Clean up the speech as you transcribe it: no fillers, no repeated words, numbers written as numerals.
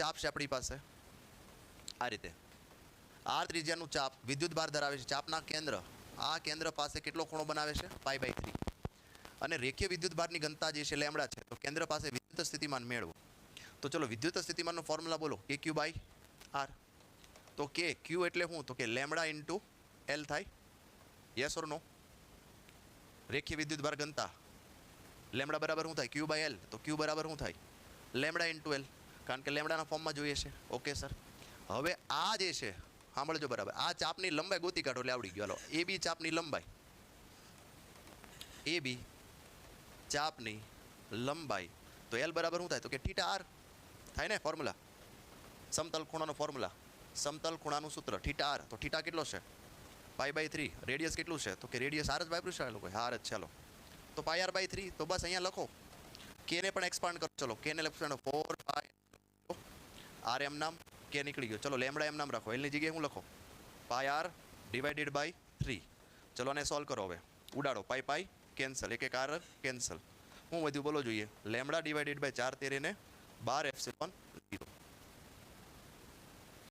ચાપ છે આપણી પાસે આ રીતે આર ત્રિજ્યાનું ચાપ વિદ્યુત ભાર ધરાવે છે. ચાપના કેન્દ્ર આ કેન્દ્ર પાસે કેટલો ખૂણો બનાવે છે π/3 અને રેખીય વિદ્યુત ભારની ઘનતા જે છે લેમડા છે. તો કેન્દ્ર પાસે વિદ્યુત સ્થિતિમાન મેળવો. તો ચલો વિદ્યુત સ્થિતિમાનનો ફોર્મ્યુલા બોલો KQ/R. તો KQ એટલે શું? તો કે લેમડા ઇન્ટુ L થાય. યસ ઓર નો? રેખીય વિદ્યુત ભાર ઘનતા લેમડા બરાબર શું થાય? Q/L. તો Q બરાબર શું થાય? લેમડા ઇન્ટુ L, કારણ કે લેમડાના ફોર્મમાં જોઈએ છે. Okay sir. હવે આ જે છે સાંભળજો બરાબર, આ ચાપની લંબાઈ ગોતી કાઢો એટલે આવડી ગયો. હાલો AB ચાપની લંબાઈ, AB ચાપની લંબાઈ તો L બરાબર શું થાય? તો કે θR થાય ને ફોર્મ્યુલા, સમતલ ખૂણાનો ફોર્મ્યુલા, સમતલ ખૂણાનું સૂત્ર θR. તો θ કેટલો છે? π/3. રેડિયસ કેટલું છે? તો કે રેડિયસ R જ વાપર્યું છે લોકો, R જ. ચાલો તો πR/3. તો બસ અહીંયા લખો, K ને પણ એક્સપાન્ડ કરો. ચલો K ને લખો 4π R એમ નામ, K નીકળી ગયો. ચલો લેમડા એમ નામ રાખો, L ની જગ્યાએ હું લખો πR/3. ચલો આને સોલ્વ કરો. હવે ઉડાડો, પાઈ કેન્સલ, એક R કેન્સલ. હું વધ્યું બોલો જોઈએ? લેમડા ડિવાઇડેડ બાય 4 13 ને 12 એપ્સિલોન